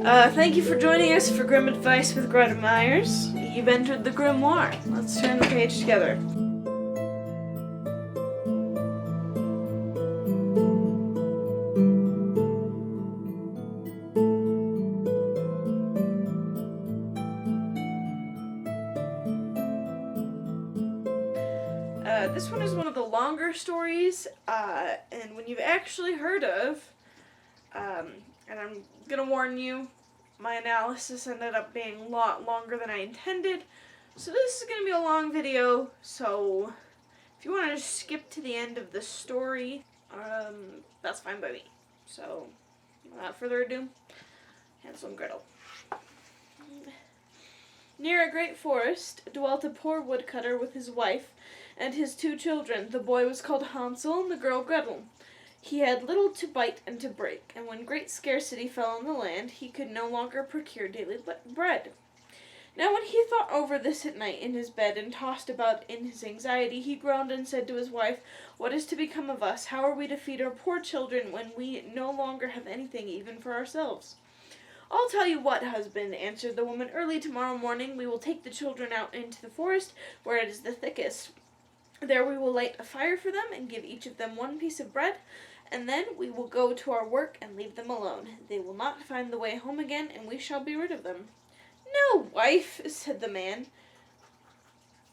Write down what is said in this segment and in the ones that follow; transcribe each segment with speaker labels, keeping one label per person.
Speaker 1: Thank you for joining us for Grim Advice with Gretta Myers. You've entered the grimoire. Let's turn the page together. This one is one of the longer stories, and one you've actually heard of. And I'm gonna warn you, my analysis ended up being a lot longer than I intended. So this is gonna be a long video, so if you want to just skip to the end of the story, that's fine by me. So, without further ado, Hansel and Gretel. Near a great forest dwelt a poor woodcutter with his wife and his 2 children. The boy was called Hansel and the girl Gretel. He had little to bite and to break, and when great scarcity fell on the land, he could no longer procure daily bread. Now when he thought over this at night in his bed and tossed about in his anxiety, he groaned and said to his wife, "What is to become of us? How are we to feed our poor children when we no longer have anything even for ourselves?" "I'll tell you what, husband," answered the woman. "Early tomorrow morning we will take the children out into the forest where it is the thickest. There we will light a fire for them and give each of them 1 piece of bread, and then we will go to our work and leave them alone. They will not find the way home again, and we shall be rid of them." "No, wife," said the man.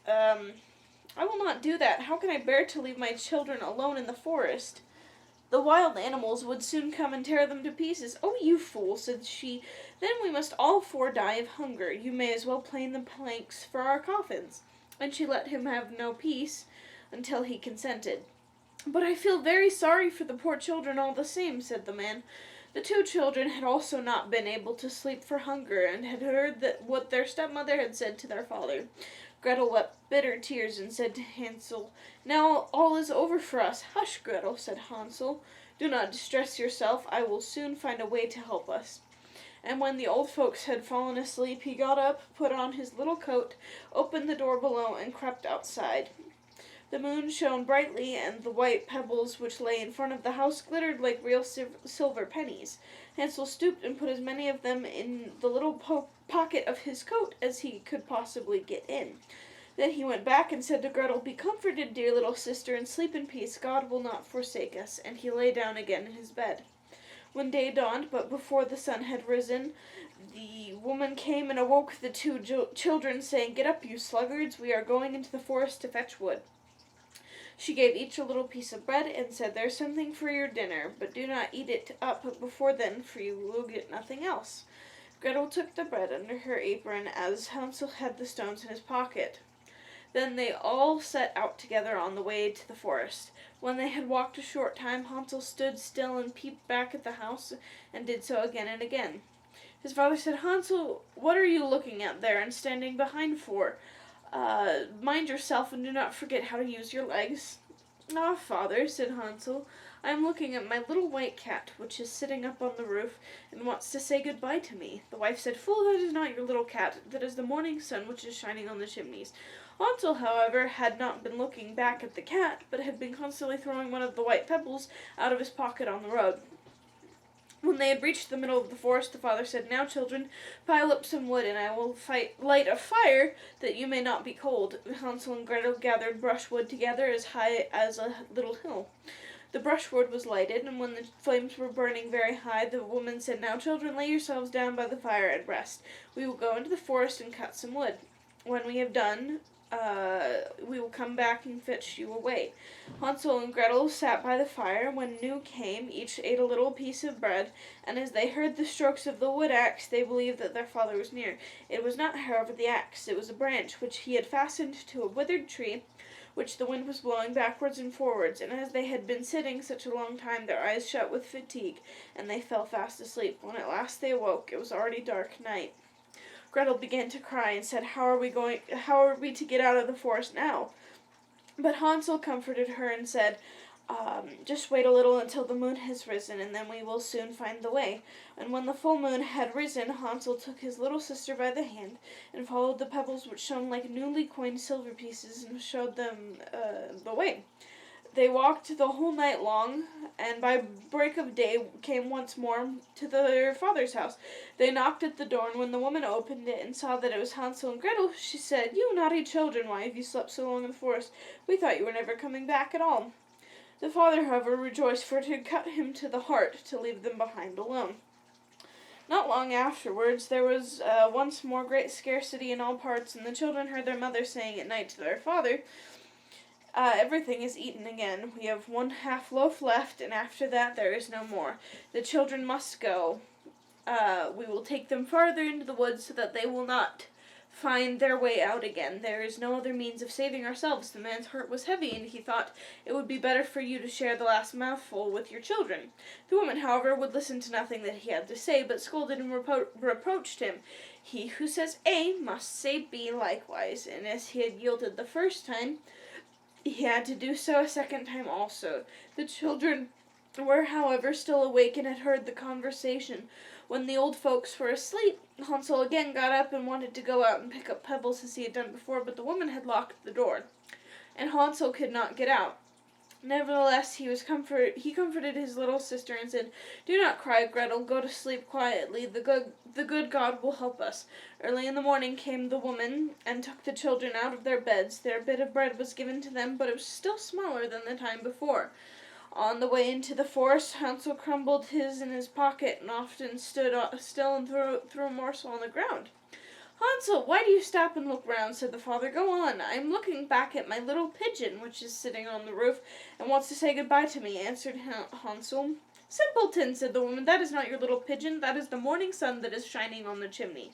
Speaker 1: "I will not do that. How can I bear to leave my children alone in the forest? The wild animals would soon come and tear them to pieces." "Oh, you fool," said she. "Then we must all 4 die of hunger. You may as well plane the planks for our coffins." And she let him have no peace until he consented. "But I feel very sorry for the poor children all the same," said the man. The 2 children had also not been able to sleep for hunger, and had heard what their stepmother had said to their father. Gretel wept bitter tears and said to Hansel, "Now all is over for us." "Hush, Gretel," said Hansel. "Do not distress yourself. I will soon find a way to help us." And when the old folks had fallen asleep, he got up, put on his little coat, opened the door below, and crept outside. The moon shone brightly, and the white pebbles which lay in front of the house glittered like real silver pennies. Hansel stooped and put as many of them in the little pocket of his coat as he could possibly get in. Then he went back and said to Gretel, "Be comforted, dear little sister, and sleep in peace. God will not forsake us." And he lay down again in his bed. When day dawned, but before the sun had risen, the woman came and awoke the 2 children, saying, "Get up, you sluggards, we are going into the forest to fetch wood." She gave each a little piece of bread and said, "There's something for your dinner, but do not eat it up before then, for you will get nothing else." Gretel took the bread under her apron, as Hansel had the stones in his pocket. Then they all set out together on the way to the forest. When they had walked a short time, Hansel stood still and peeped back at the house, and did so again and again. His father said, "Hansel, what are you looking at there and standing behind for? Mind yourself and do not forget how to use your legs." "Ah, father," said Hansel, "I am looking at my little white cat, which is sitting up on the roof and wants to say good-bye to me." The wife said, "Fool, that is not your little cat. That is the morning sun which is shining on the chimneys." Hansel, however, had not been looking back at the cat, but had been constantly throwing one of the white pebbles out of his pocket on the road. When they had reached the middle of the forest, the father said, "Now, children, pile up some wood, and I will light a fire, that you may not be cold." Hansel and Gretel gathered brushwood together as high as a little hill. The brushwood was lighted, and when the flames were burning very high, the woman said, "Now, children, lay yourselves down by the fire and rest. We will go into the forest and cut some wood. When we have done, we will come back and fetch you away." Hansel and Gretel sat by the fire. When noon came, each ate a little piece of bread, and as they heard the strokes of the wood axe, they believed that their father was near. It was not, however, the axe. It was a branch which he had fastened to a withered tree, which the wind was blowing backwards and forwards, and as they had been sitting such a long time, their eyes shut with fatigue, and they fell fast asleep. When at last they awoke, it was already dark night. Gretel began to cry and said, How are we to get out of the forest now?" But Hansel comforted her and said, "Just wait a little until the moon has risen, and then we will soon find the way." And when the full moon had risen, Hansel took his little sister by the hand, and followed the pebbles which shone like newly coined silver pieces, and showed them the way. They walked the whole night long, and by break of day came once more to their father's house. They knocked at the door, and when the woman opened it and saw that it was Hansel and Gretel, she said, "You naughty children, why have you slept so long in the forest? We thought you were never coming back at all." The father, however, rejoiced, for it had cut him to the heart to leave them behind alone. Not long afterwards, there was once more great scarcity in all parts, and the children heard their mother saying at night to their father, "Everything is eaten again. We have 1/2 loaf left, and after that there is no more. The children must go. We will take them farther into the woods so that they will not find their way out again. There is no other means of saving ourselves." The man's heart was heavy, and he thought, "It would be better for you to share the last mouthful with your children." The woman, however, would listen to nothing that he had to say, but scolded and reproached him. He who says A must say B likewise, and as he had yielded the first time, he had to do so a second time also. The children were, however, still awake and had heard the conversation. When the old folks were asleep, Hansel again got up and wanted to go out and pick up pebbles as he had done before, but the woman had locked the door, and Hansel could not get out. Nevertheless, he comforted his little sister and said, "Do not cry, Gretel. Go to sleep quietly. The good God will help us." Early in the morning came the woman and took the children out of their beds. Their bit of bread was given to them, but it was still smaller than the time before. On the way into the forest, Hansel crumbled his in his pocket and often stood still and threw a morsel on the ground. "Hansel, why do you stop and look round?" said the father. "Go on. I am looking back at my little pigeon, which is sitting on the roof, and wants to say goodbye to me," answered Hansel. "Simpleton," said the woman, "that is not your little pigeon. That is the morning sun that is shining on the chimney."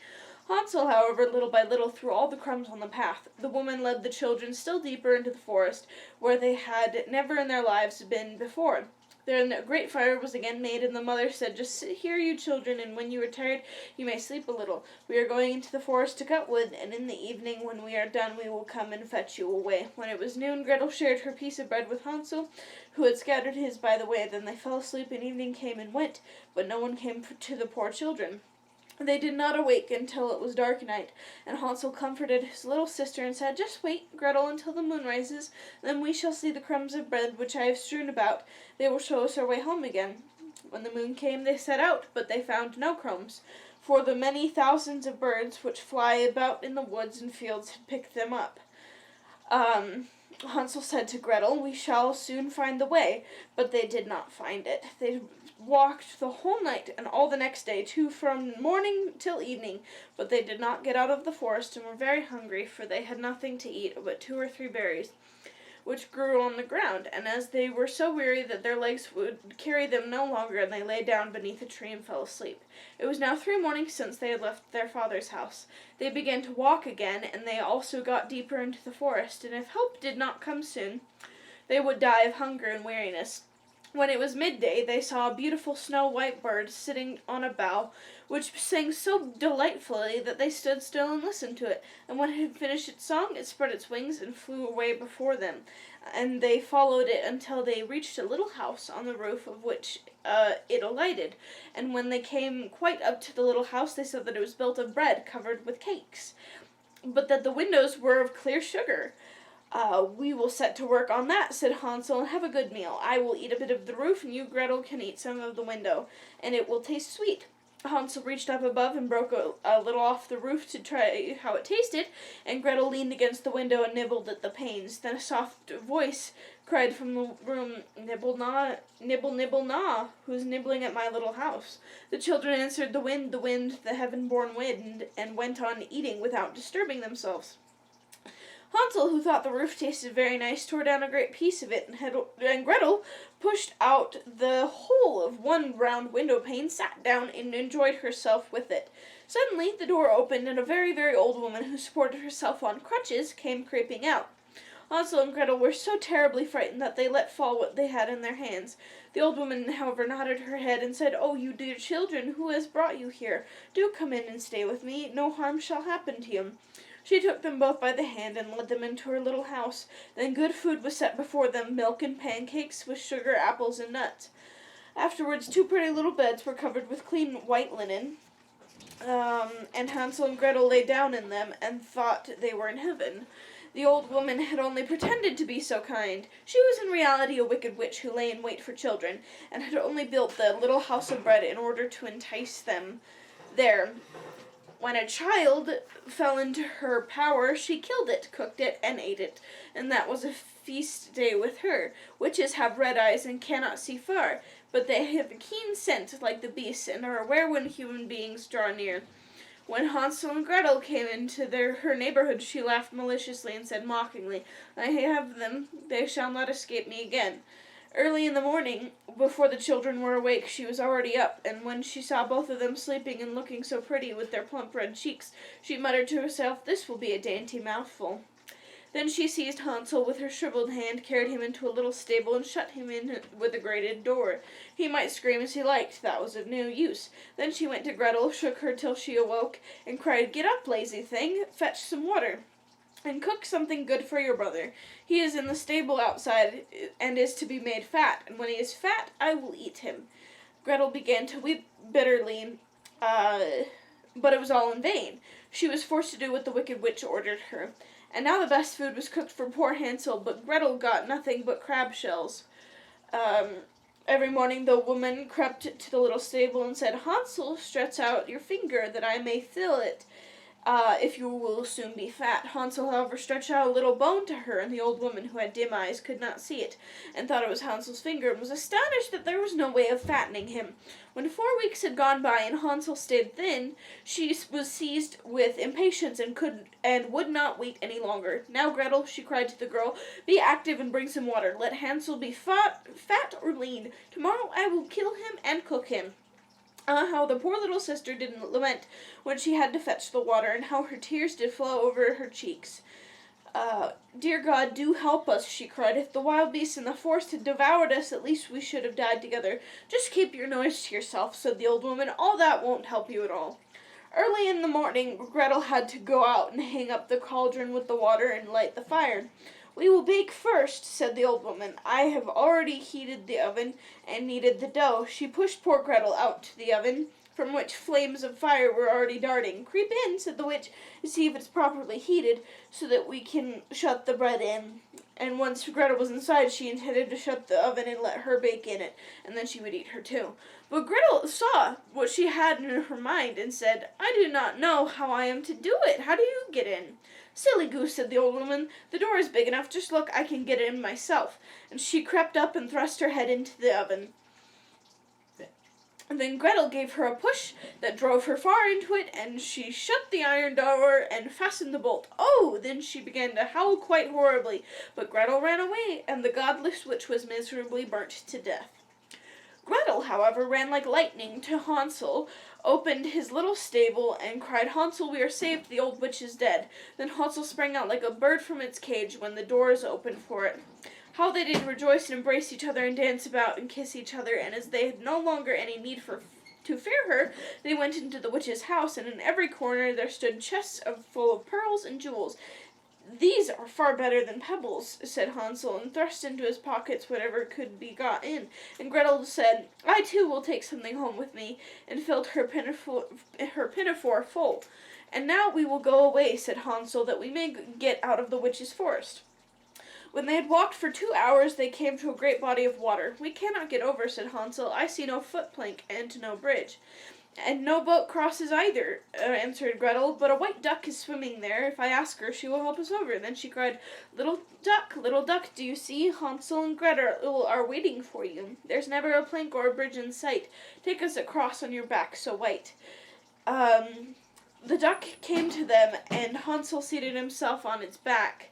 Speaker 1: Hansel, however, little by little threw all the crumbs on the path. The woman led the children still deeper into the forest, where they had never in their lives been before. Then a great fire was again made, and the mother said, "Just sit here, you children, and when you are tired, you may sleep a little. We are going into the forest to cut wood, and in the evening, when we are done, we will come and fetch you away." When it was noon, Gretel shared her piece of bread with Hansel, who had scattered his by the way. Then they fell asleep, and evening came and went, but no one came to the poor children. They did not awake until it was dark night, and Hansel comforted his little sister and said, "Just wait, Gretel, until the moon rises. Then we shall see the crumbs of bread which I have strewn about. They will show us our way home again." When the moon came, they set out, but they found no crumbs, for the many thousands of birds which fly about in the woods and fields had picked them up. Hansel said to Gretel, "We shall soon find the way," but they did not find it. They walked the whole night and all the next day, too, from morning till evening, but they did not get out of the forest and were very hungry, for they had nothing to eat but 2 or 3 berries, which grew on the ground, and as they were so weary that their legs would carry them no longer, and they lay down beneath a tree and fell asleep. It was now 3 mornings since they had left their father's house. They began to walk again, and they also got deeper into the forest, and if help did not come soon, they would die of hunger and weariness. When it was midday, they saw a beautiful snow-white bird sitting on a bough, which sang so delightfully that they stood still and listened to it. And when it had finished its song, it spread its wings and flew away before them. And they followed it until they reached a little house, on the roof of which it alighted. And when they came quite up to the little house, they saw that it was built of bread covered with cakes, but that the windows were of clear sugar. "We will set to work on that," said Hansel, "and have a good meal. I will eat a bit of the roof, and you, Gretel, can eat some of the window, and it will taste sweet." Hansel reached up above and broke a little off the roof to try how it tasted, and Gretel leaned against the window and nibbled at the panes. Then a soft voice cried from the room, "Nibble, nibble, gnaw, who's nibbling at my little house?" The children answered, the wind, the heaven-born wind," and went on eating without disturbing themselves. Hansel, who thought the roof tasted very nice, tore down a great piece of it, and Gretel pushed out the whole of one round window pane, sat down, and enjoyed herself with it. Suddenly the door opened, and a very, very old woman, who supported herself on crutches, came creeping out. Hansel and Gretel were so terribly frightened that they let fall what they had in their hands. The old woman, however, nodded her head and said, "Oh, you dear children, who has brought you here? Do come in and stay with me. No harm shall happen to you." She took them both by the hand and led them into her little house. Then good food was set before them, milk and pancakes with sugar, apples, and nuts. Afterwards 2 pretty little beds were covered with clean white linen, and Hansel and Gretel lay down in them and thought they were in heaven. The old woman had only pretended to be so kind. She was in reality a wicked witch who lay in wait for children, and had only built the little house of bread in order to entice them there. When a child fell into her power, she killed it, cooked it, and ate it, and that was a feast day with her. Witches have red eyes and cannot see far, but they have a keen scent like the beasts, and are aware when human beings draw near. When Hansel and Gretel came into her neighborhood, she laughed maliciously and said mockingly, "I have them, they shall not escape me again." Early in the morning, before the children were awake, she was already up, and when she saw both of them sleeping and looking so pretty with their plump red cheeks, she muttered to herself, "This will be a dainty mouthful." Then she seized Hansel with her shriveled hand, carried him into a little stable, and shut him in with a grated door. He might scream as he liked, that was of no use. Then she went to Gretel, shook her till she awoke, and cried, "Get up, lazy thing, fetch some water, and cook something good for your brother. He is in the stable outside, and is to be made fat, and when he is fat, I will eat him." Gretel began to weep bitterly, but it was all in vain. She was forced to do what the wicked witch ordered her. And now the best food was cooked for poor Hansel, but Gretel got nothing but crab shells. Every morning the woman crept to the little stable and said, "Hansel, stretch out your finger that I may feel it, if you will soon be fat." Hansel, however, stretched out a little bone to her, and the old woman, who had dim eyes, could not see it, and thought it was Hansel's finger, and was astonished that there was no way of fattening him. When 4 weeks had gone by and Hansel stayed thin, she was seized with impatience and would not wait any longer. "Now, Gretel," she cried to the girl, "be active and bring some water. Let Hansel be fat or lean. Tomorrow I will kill him and cook him." How the poor little sister did lament when she had to fetch the water, and how her tears did flow over her cheeks. "Dear God, do help us," she cried. "If the wild beasts in the forest had devoured us, at least we should have died together." "Just keep your noise to yourself," said the old woman. "All that won't help you at all." Early in the morning, Gretel had to go out and hang up the cauldron with the water and light the fire. "We will bake first," said the old woman. "I have already heated the oven and kneaded the dough." She pushed poor Gretel out to the oven, from which flames of fire were already darting. "Creep in," said the witch, "to see if it's properly heated, so that we can shut the bread in." And once Gretel was inside, she intended to shut the oven and let her bake in it, and then she would eat her too. But Gretel saw what she had in her mind, and said, "I do not know how I am to do it. How do you get in?" "Silly goose," said the old woman, "the door is big enough. Just look, I can get in myself." And she crept up and thrust her head into the oven. And then Gretel gave her a push that drove her far into it, and she shut the iron door and fastened the bolt. Oh! Then she began to howl quite horribly, but Gretel ran away, and the godless witch was miserably burnt to death. Gretel, however, ran like lightning to Hansel, opened his little stable, and cried, "Hansel, we are saved, the old witch is dead." Then Hansel sprang out like a bird from its cage when the doors opened for it. How they did rejoice and embrace each other and dance about and kiss each other, and as they had no longer any need to fear her, they went into the witch's house, and in every corner there stood chests full of pearls and jewels. "These are far better than pebbles," said Hansel, and thrust into his pockets whatever could be got in. And Gretel said, "I too will take something home with me," and filled her pinafore full. "And now we will go away," said Hansel, "that we may get out of the witch's forest." When they had walked for 2 hours, they came to a great body of water. "We cannot get over," said Hansel. "I see no footplank and no bridge." "And no boat crosses either," answered Gretel, "but a white duck is swimming there. If I ask her, she will help us over." Then she cried, little duck, do you see? Hansel and Gretel are waiting for you. There's never a plank or a bridge in sight. Take us across on your back so white." The duck came to them, and Hansel seated himself on its back,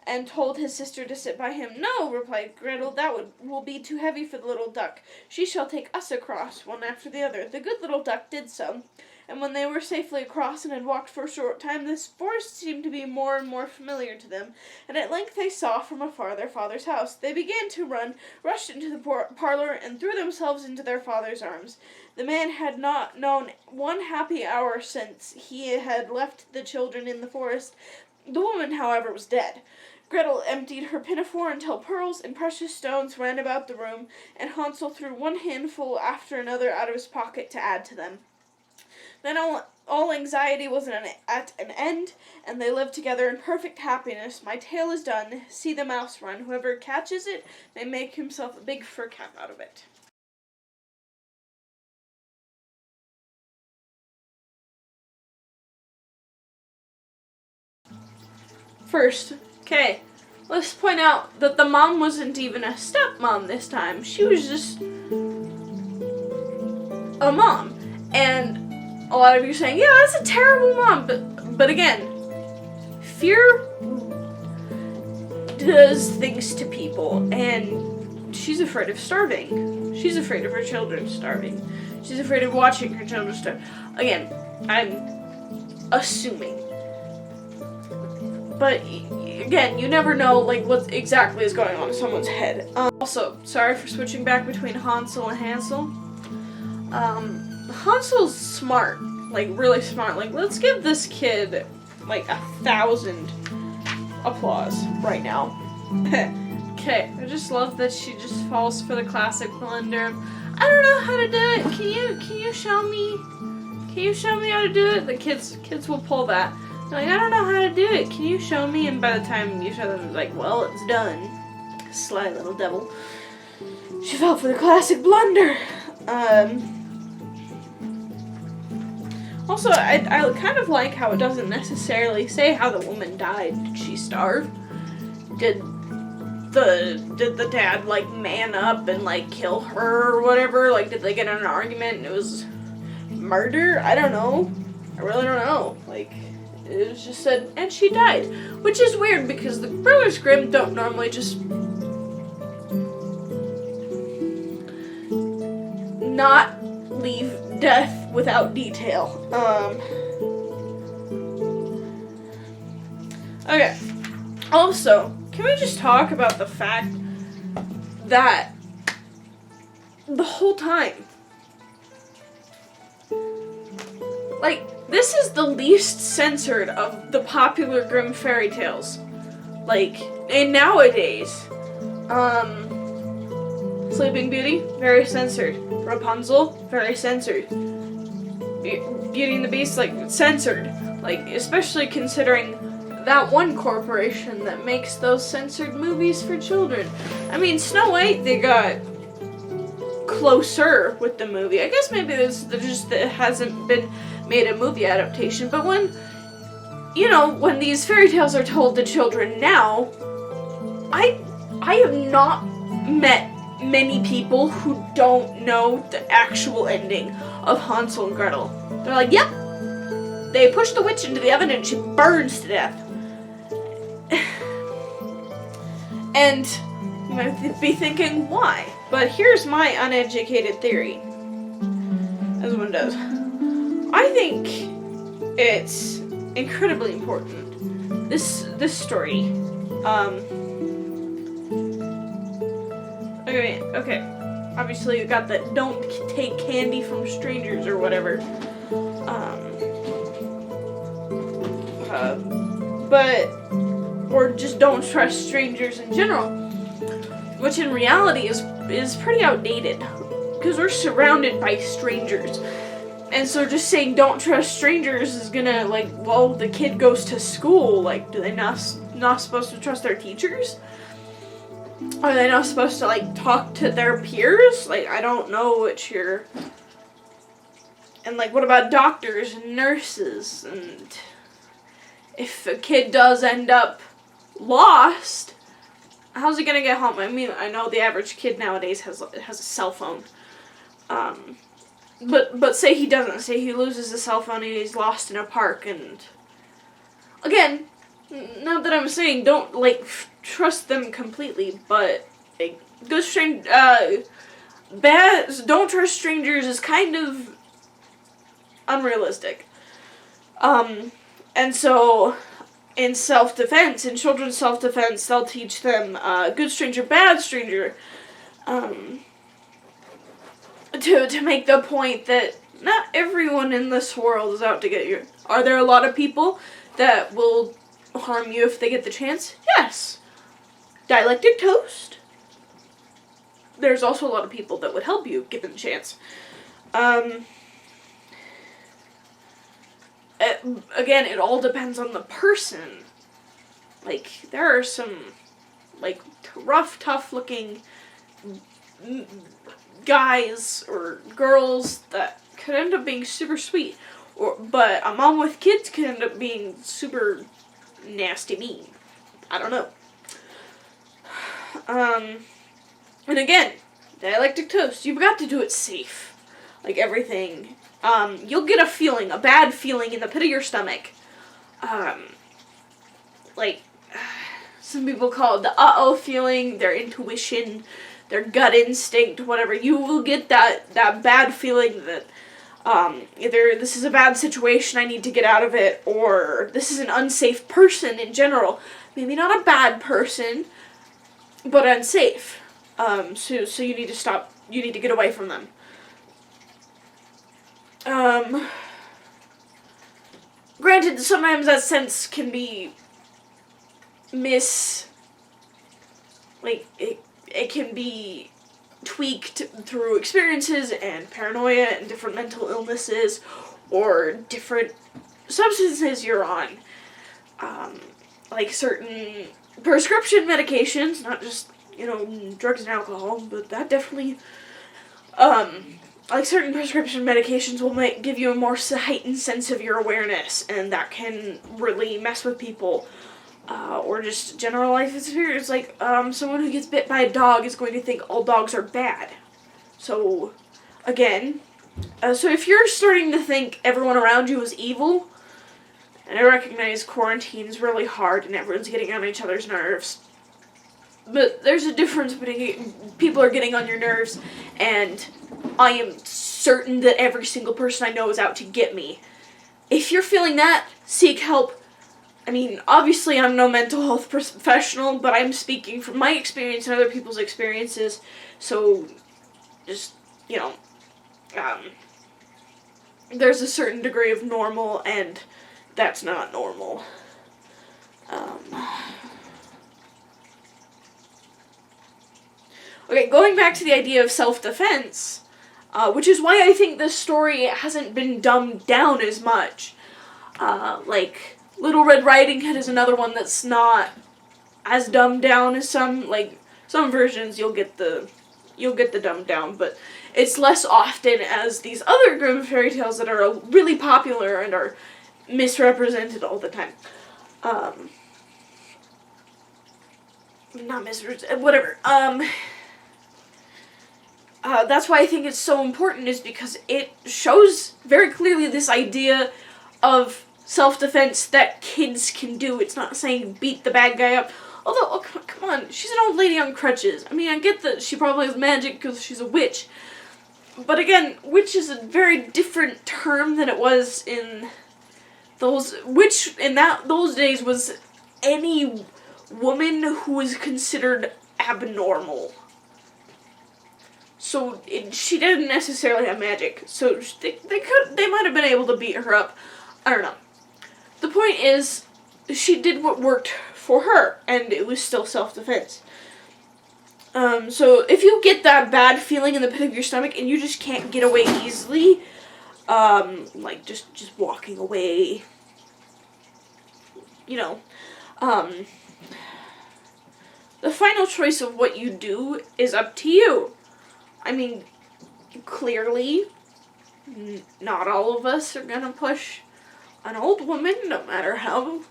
Speaker 1: and told his sister to sit by him. "No," replied Gretel, "that will be too heavy for the little duck. She shall take us across, one after the other." The good little duck did so, and when they were safely across and had walked for a short time, this forest seemed to be more and more familiar to them, and at length they saw from afar their father's house. They began to run, rushed into the parlor, and threw themselves into their father's arms. The man had not known one happy hour since he had left the children in the forest. The woman, however, was dead. Gretel emptied her pinafore until pearls and precious stones ran about the room, and Hansel threw one handful after another out of his pocket to add to them. Then all all anxiety was at an end, and they lived together in perfect happiness. My tale is done. See the mouse run. Whoever catches it may make himself a big fur cap out of it. First, okay, let's point out that the mom wasn't even a stepmom this time. She was just a mom. And a lot of you are saying, yeah, that's a terrible mom. But again, fear does things to people, and she's afraid of starving. She's afraid of her children starving. She's afraid of watching her children starve. Again, I'm assuming. But again, you never know like what exactly is going on in someone's head. Also, sorry for switching back between Hansel and Hansel. Hansel's smart, like really smart. Like, let's give this kid like 1,000 applause right now. Okay, I just love that she just falls for the classic blunder of, I don't know how to do it. Can you show me? Can you show me how to do it? The kids will pull that. They're like, I don't know how to do it. Can you show me? And by the time you show them, like, well, it's done. Sly little devil. She fell for the classic blunder. Also, I kind of like how it doesn't necessarily say how the woman died. Did she starve? Did the dad like man up and like kill her or whatever? Like, did they get in an argument and it was murder? I don't know. I really don't know. Like, it was just said, and she died, which is weird because the Brothers Grimm don't normally just not leave death without detail. Okay. Also, can we just talk about the fact that the whole time, like, this is the least censored of the popular Grimm fairy tales. Like, and nowadays, Sleeping Beauty, very censored. Rapunzel, very censored. Beauty and the Beast, like, censored. Like, especially considering that one corporation that makes those censored movies for children. I mean, Snow White, they got closer with the movie. I guess maybe there's just it hasn't been made a movie adaptation, but when these fairy tales are told to children now, I have not met many people who don't know the actual ending of Hansel and Gretel. They're like, yep, they push the witch into the oven and she burns to death. And you might be thinking, why? But here's my uneducated theory. As one does. I think it's incredibly important. This story. Okay. Obviously, you got the don't take candy from strangers or whatever. Or just don't trust strangers in general. Which in reality is pretty outdated. Because we're surrounded by strangers. And so just saying don't trust strangers is gonna, like, well, the kid goes to school. Like, do they not supposed to trust their teachers? Are they not supposed to, like, talk to their peers? Like, I don't know what you're... And, like, what about doctors and nurses? And if a kid does end up lost, how's he gonna get home? I mean, I know the average kid nowadays has a cell phone. But say he doesn't. Say he loses his cell phone and he's lost in a park. And again, not that I'm saying don't, like, trust them completely, but like, don't trust strangers is kind of unrealistic. And so in self-defense, in children's self-defense, they'll teach them good stranger, bad stranger. To make the point that not everyone in this world is out to get you. Are there a lot of people that will harm you if they get the chance? Yes. Dialectic toast. There's also a lot of people that would help you given the chance. again, it all depends on the person. Like, there are some, like, rough, tough-looking guys or girls that could end up being super sweet. But a mom with kids could end up being super nasty mean. I don't know. And again, dialectic toast. You've got to do it safe. Like everything. You'll get a bad feeling in the pit of your stomach. Like, some people call it the uh-oh feeling, their intuition, their gut instinct, whatever. You will get that bad feeling that either this is a bad situation, I need to get out of it, or this is an unsafe person in general. Maybe not a bad person, but unsafe. So you need to stop, you need to get away from them. Granted, sometimes that sense can be it can be tweaked through experiences and paranoia and different mental illnesses or different substances you're on. Like certain prescription medications, not just, drugs and alcohol, but that definitely, like certain prescription medications will give you a more heightened sense of your awareness, and that can really mess with people. Or just general life experience, like, someone who gets bit by a dog is going to think all dogs are bad. So, again, so if you're starting to think everyone around you is evil, and I recognize quarantine's really hard and everyone's getting on each other's nerves, but there's a difference between people are getting on your nerves and I am certain that every single person I know is out to get me. If you're feeling that, seek help. I mean, obviously I'm no mental health professional, but I'm speaking from my experience and other people's experiences, so just, there's a certain degree of normal, and that's not normal. Okay, going back to the idea of self-defense, which is why I think this story hasn't been dumbed down as much. Like, Little Red Riding Hood is another one that's not as dumbed down as some versions you'll get the dumbed down, but it's less often as these other Grimm fairy tales that are really popular and are misrepresented all the time. Not misrepresented, whatever. That's why I think it's so important, is because it shows very clearly this idea of self-defense that kids can do. It's not saying beat the bad guy up. Although, come on, she's an old lady on crutches. I mean, I get that she probably has magic because she's a witch. But again, witch is a very different term than it was in those... Witch, in those days, was any woman who was considered abnormal. So, she didn't necessarily have magic. So, they might have been able to beat her up. I don't know. The point is, she did what worked for her, and it was still self-defense. So if you get that bad feeling in the pit of your stomach and you just can't get away easily, like just walking away, the final choice of what you do is up to you. I mean, clearly, not all of us are gonna push an old woman, no matter how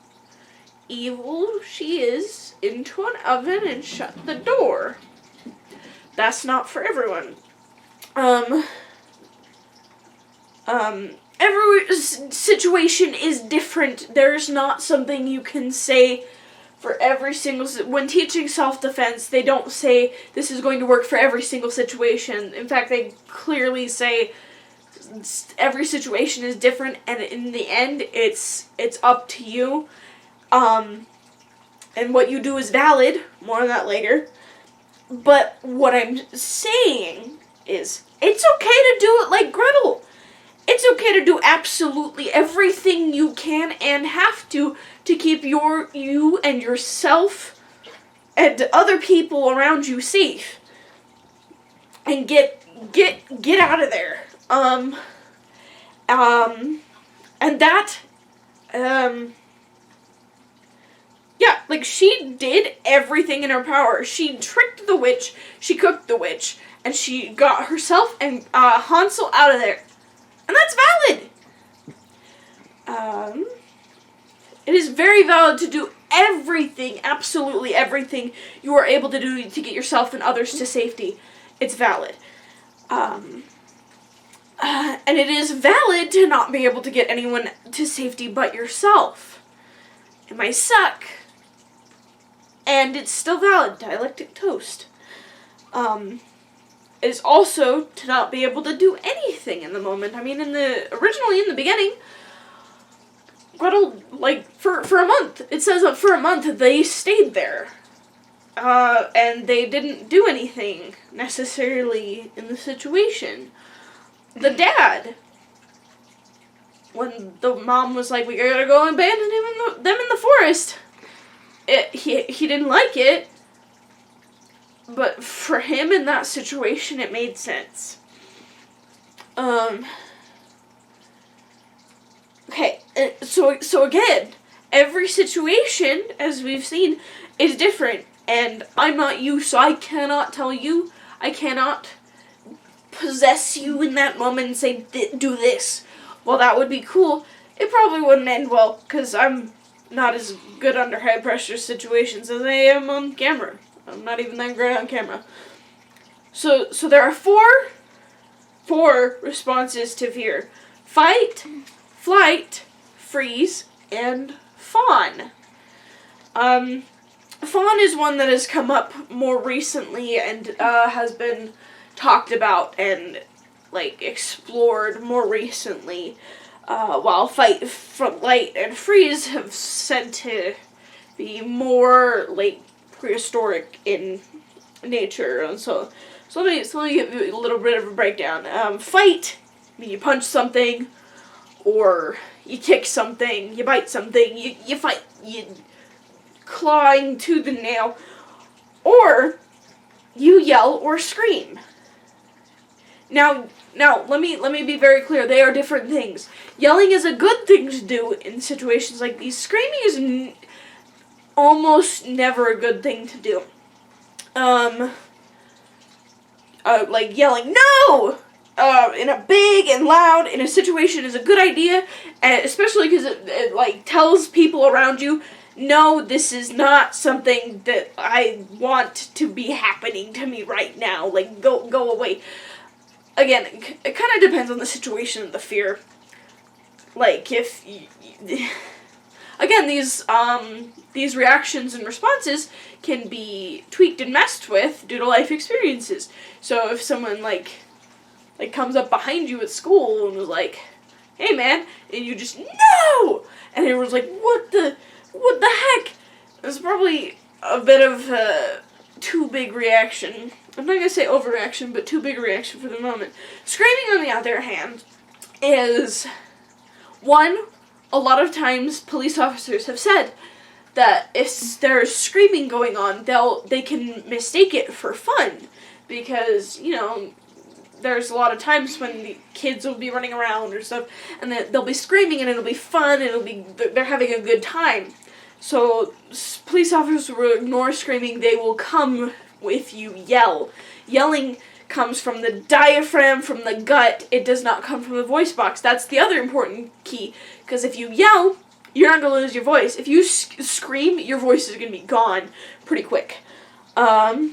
Speaker 1: evil she is, into an oven and shut the door. That's not for everyone. Every situation is different. There's not something you can say for every single... When teaching self-defense, they don't say this is going to work for every single situation. In fact, they clearly say every situation is different, and in the end, it's up to you. And what you do is valid. More on that later. But what I'm saying is, it's okay to do it like Gretel. It's okay to do absolutely everything you can and have to keep you and yourself and other people around you safe. And get out of there. And that Yeah, like, she did everything in her power. She tricked the witch, she cooked the witch, and she got herself and Hansel out of there. And that's valid! It is very valid to do everything, absolutely everything you are able to do to get yourself and others to safety. It's valid. And it is valid to not be able to get anyone to safety but yourself. It might suck. And it's still valid. Dialectic toast. It is also to not be able to do anything in the moment. I mean, originally in the beginning, Gretel, like, for a month, it says that for a month they stayed there. And they didn't do anything necessarily in the situation. The dad, when the mom was like, we gotta go and abandon them in the forest, he didn't like it, but for him in that situation, it made sense. Okay, so again, every situation, as we've seen, is different, and I'm not you, so I cannot tell you, I cannot possess you in that moment and say, do this. Well, that would be cool. It probably wouldn't end well, because I'm not as good under high pressure situations as I am on camera. I'm not even that great on camera. So there are four responses to fear: fight, flight, freeze, and fawn. Fawn is one that has come up more recently and has been talked about and, like, explored more recently, while fight, flight, and freeze have said to be more, like, prehistoric in nature. And so let me give you a little bit of a breakdown. Fight, I mean, you punch something, or you kick something, you bite something, you fight, you clawing to the nail, or you yell or scream. Now, let me be very clear. They are different things. Yelling is a good thing to do in situations like these. Screaming is almost never a good thing to do. Like yelling "no" in a big and loud in a situation is a good idea, and especially because it like tells people around you, no, this is not something that I want to be happening to me right now. Like, go away. Again, it kind of depends on the situation and the fear. Like, if again, these reactions and responses can be tweaked and messed with due to life experiences. So if someone like comes up behind you at school and was like, "Hey man," and you just "no," and everyone's like, "What the heck?" It's probably a bit of a too big reaction. I'm not gonna say overreaction, but too big a reaction for the moment. Screaming, on the other hand, is one. A lot of times, police officers have said that if there's screaming going on, they can mistake it for fun, because there's a lot of times when the kids will be running around or stuff, and they'll be screaming, and it'll be fun, and they're having a good time. So police officers will ignore screaming. They will come with you yell. Yelling comes from the diaphragm, from the gut. It does not come from the voice box. That's the other important key, because if you yell, you're not going to lose your voice. If you scream, your voice is going to be gone pretty quick. Okay,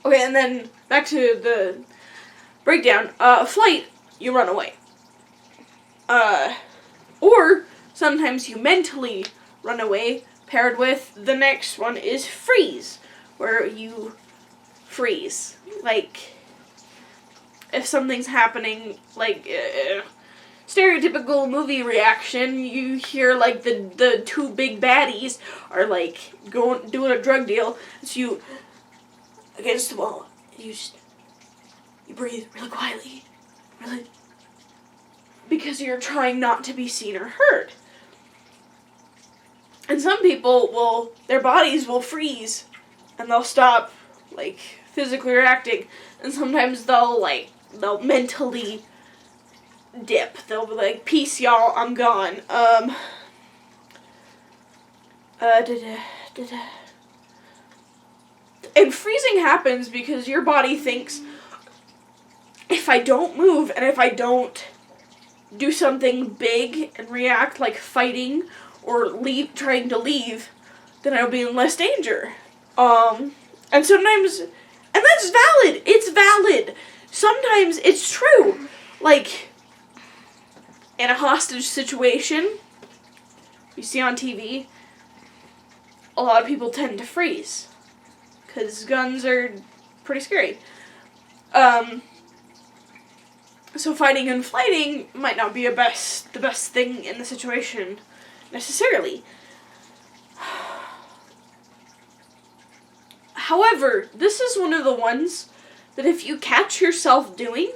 Speaker 1: and then back to the breakdown. Flight, you run away. Or sometimes you mentally run away, paired with the next one is freeze, where you freeze. Like, if something's happening, like, stereotypical movie reaction, you hear, like, the two big baddies are, like, doing a drug deal, so you, against the wall, you breathe really quietly, really, because you're trying not to be seen or heard. And some people their bodies will freeze, and they'll stop, like, physically reacting, and sometimes they'll mentally dip. They'll be like, peace, y'all, I'm gone. And freezing happens because your body thinks, if I don't move and if I don't do something big and react like fighting or trying to leave, then I'll be in less danger. And sometimes, and that's valid. It's valid. Sometimes it's true. Like, in a hostage situation, you see on TV, a lot of people tend to freeze. Because guns are pretty scary. So fighting and flighting might not be the best thing in the situation, necessarily. However, this is one of the ones that if you catch yourself doing,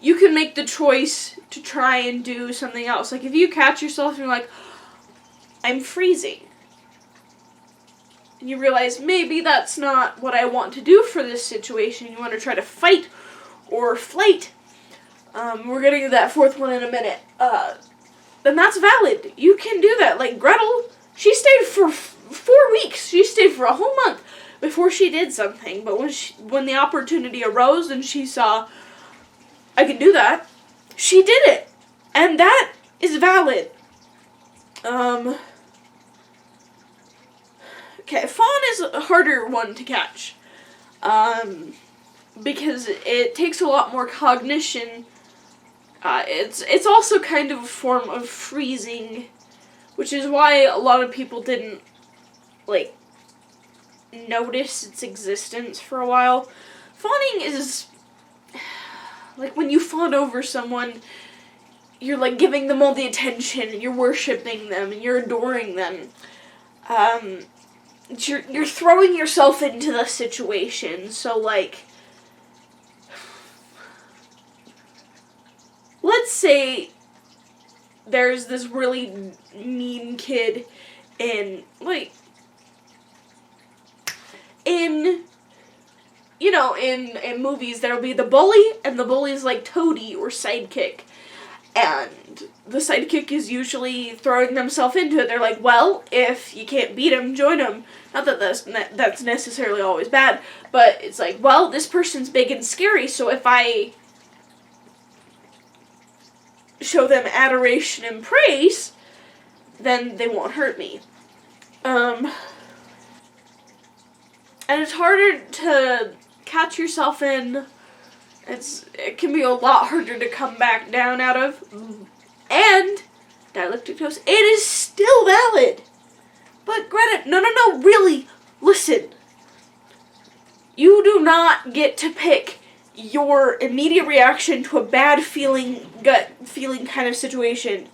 Speaker 1: you can make the choice to try and do something else. Like, if you catch yourself and you're like, I'm freezing, and you realize maybe that's not what I want to do for this situation, you want to try to fight or flight, we're getting to that fourth one in a minute, then that's valid. You can do that. Like Gretel, she stayed for 4 weeks. She stayed for a whole month before she did something. But when the opportunity arose and she saw, I can do that, she did it. And that is valid. Okay, fawn is a harder one to catch. Because it takes a lot more cognition. It's also kind of a form of freezing, which is why a lot of people didn't, like, notice its existence for a while. Fawning is, like, when you fawn over someone, you're, like, giving them all the attention, you're worshipping them, and you're adoring them. You're throwing yourself into the situation, so, like, let's say there's this really mean kid in movies, there'll be the bully, and the bully's like toady or sidekick. And the sidekick is usually throwing themselves into it. They're like, well, if you can't beat him, join him. Not that that's necessarily always bad, but it's like, well, this person's big and scary, so if I show them adoration and praise, then they won't hurt me. And it's harder to catch yourself in. It can be a lot harder to come back down out of. And dialectic toast, it is still valid. But Greta, no, really, listen. You do not get to pick your immediate reaction to a bad feeling, gut feeling kind of situation,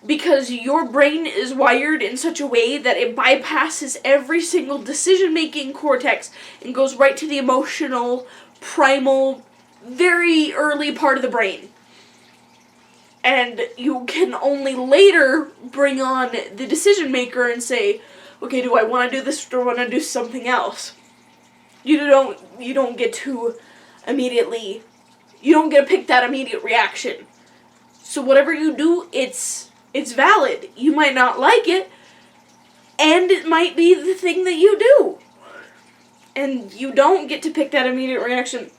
Speaker 1: because your brain is wired in such a way that it bypasses every single decision-making cortex and goes right to the emotional, primal, very early part of the brain. And you can only later bring on the decision maker and say, okay, do I want to do this or want to do something else? You don't get to immediately, you don't get to pick that immediate reaction. So whatever you do, it's valid. You might not like it, and it might be the thing that you do. And you don't get to pick that immediate reaction.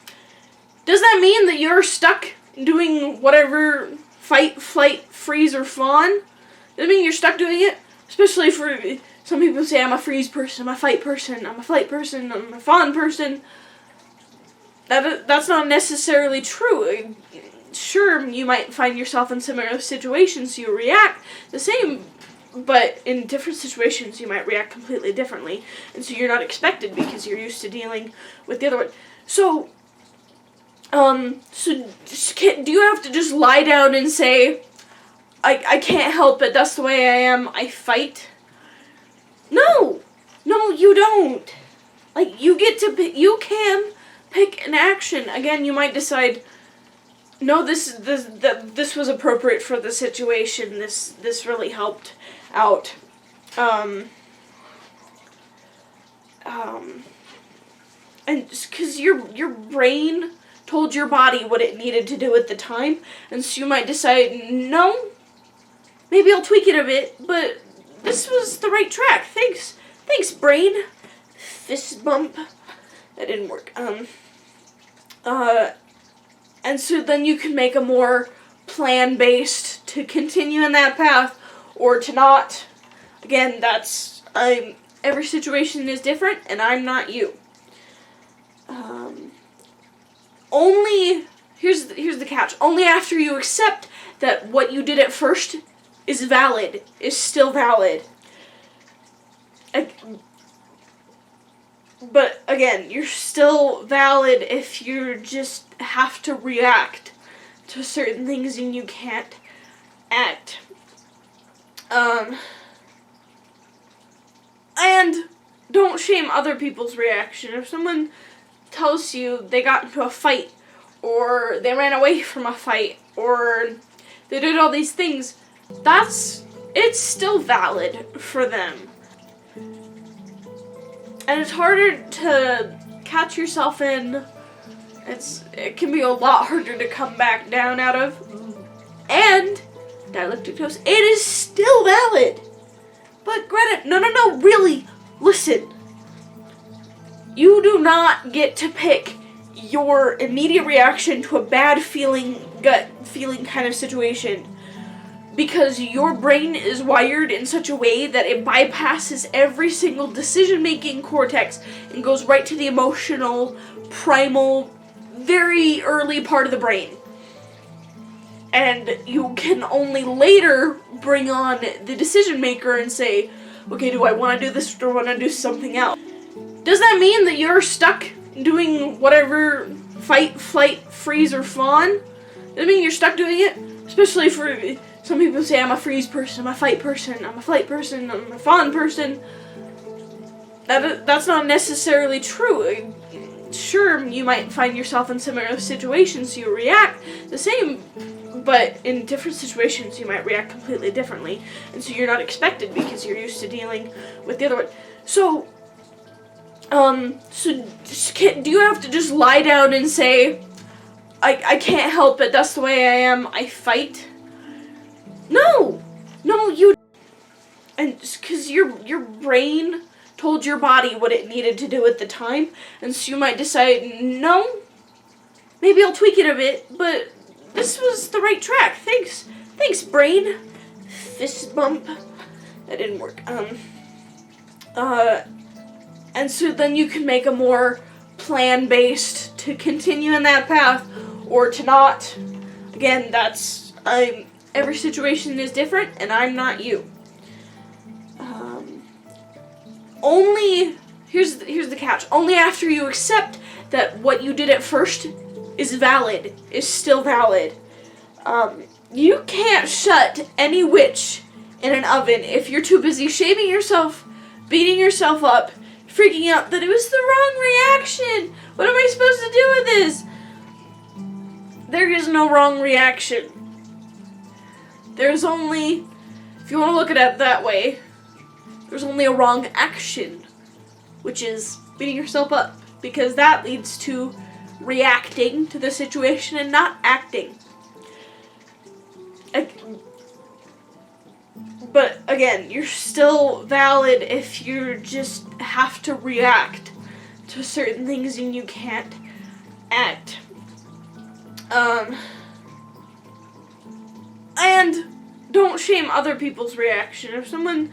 Speaker 1: Does that mean that you're stuck doing whatever fight, flight, freeze, or fawn? Does that mean you're stuck doing it? Especially for some people say, I'm a freeze person, I'm a fight person, I'm a flight person, I'm a fawn person. That's not necessarily true. Sure, you might find yourself in similar situations, you react the same, but in different situations you might react completely differently, and so you're not expected because you're used to dealing with the other one. So do you have to just lie down and say, I can't help it, that's the way I am, I fight? No, you don't. Like, you can pick an action. Again, you might decide, no, this was appropriate for the situation, this really helped out. And just because your brain told your body what it needed to do at the time, and so you might decide, no, maybe I'll tweak it a bit, but this was the right track. Thanks, brain. Fist bump. That didn't work. And so then you can make a more plan-based to continue in that path or to not. Again, every situation is different, and I'm not you. Here's the catch. Only after you accept that what you did at first is still valid. But again, you're still valid if you just have to react to certain things and you can't act. And don't shame other people's reaction. If someone tells you they got into a fight, or they ran away from a fight, or they did all these things, it's still valid for them. And it's harder to catch yourself in. It can be a lot harder to come back down out of. And dialectic toast, it is still valid. But Greta, no, really, listen. You do not get to pick your immediate reaction to a bad feeling, gut feeling kind of situation, because your brain is wired in such a way that it bypasses every single decision-making cortex and goes right to the emotional, primal, very early part of the brain. And you can only later bring on the decision maker and say, okay, do I want to do this or do I want to do something else? Does that mean that you're stuck doing whatever fight, flight, freeze, or fawn? Does that mean you're stuck doing it? Especially for some people say, I'm a freeze person, I'm a fight person, I'm a flight person, I'm a fawn person. That's not necessarily true. Sure, you might find yourself in similar situations, so you react the same, but in different situations you might react completely differently, and so you're not expected because you're used to dealing with the other one. So do you have to just lie down and say, I can't help it, that's the way I am, I fight? No, you, and just because your brain told your body what it needed to do at the time, and so you might decide, no, maybe I'll tweak it a bit, but this was the right track. Thanks, brain. Fist bump. That didn't work. And so then you can make a more plan-based to continue in that path or to not. Again, every situation is different, and I'm not you. Here's the catch. Only after you accept that what you did at first is still valid. You can't shut any witch in an oven if you're too busy shaming yourself, beating yourself up, freaking out that it was the wrong reaction. What am I supposed to do with this? There is no wrong reaction. There's only, if you want to look at it that way, there's only a wrong action, which is beating yourself up, because that leads to reacting to the situation and not acting. But again, you're still valid if you just have to react to certain things and you can't act. And don't shame other people's reaction. If someone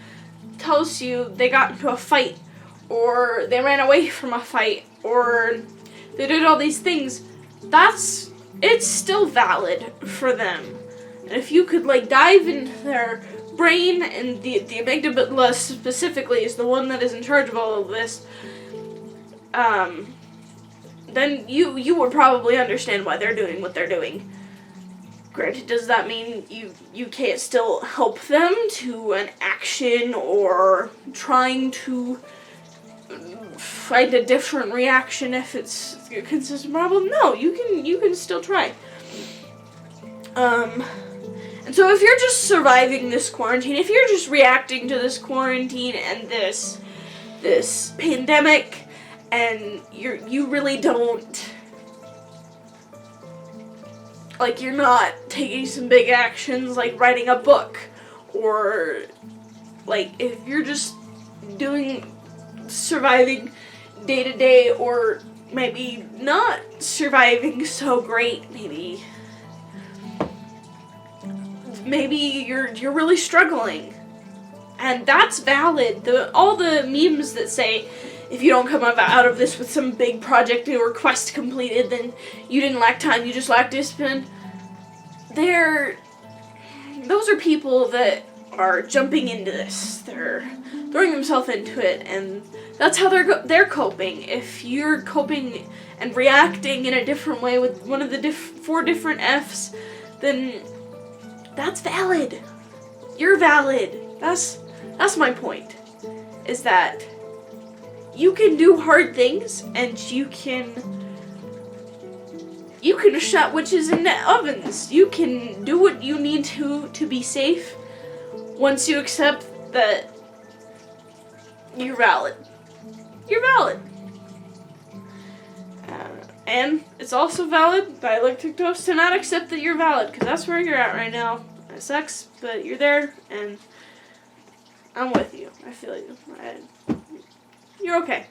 Speaker 1: tells you they got into a fight, or they ran away from a fight, or they did all these things, it's still valid for them. And if you could dive into their brain, and the amygdala specifically is the one that is in charge of all of this, then you would probably understand why they're doing what they're doing. Granted, does that mean you can't still help them to an action or trying to find a different reaction if it's a consistent problem? No, you can still try. And so if you're just surviving this quarantine, if you're just reacting to this quarantine and this pandemic, and you really don't like you're not taking some big actions like writing a book, or like if you're just surviving day to day, or maybe not surviving so great, maybe you're really struggling, and that's valid. All the memes that say if you don't come out of this with some big project or quest completed, then you didn't lack time, you just lacked discipline. Those are people that are jumping into this. They're throwing themselves into it, and that's how they're coping. If you're coping and reacting in a different way with one of the 4 different F's, then that's valid. You're valid. That's my point. Is that you can do hard things, and you can shut witches in ovens. You can do what you need to be safe once you accept that you're valid. You're valid. And it's also valid, dialectic toast, to not accept that you're valid, because that's where you're at right now. It sucks, but you're there, and I'm with you. I feel you. You're okay.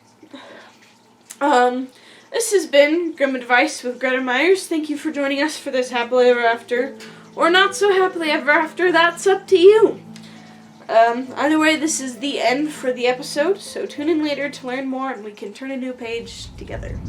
Speaker 1: This has been Grim Advice with Gretta Myers. Thank you for joining us for this happily ever after, or not so happily ever after. That's up to you. Either way, this is the end for the episode, so tune in later to learn more, and we can turn a new page together.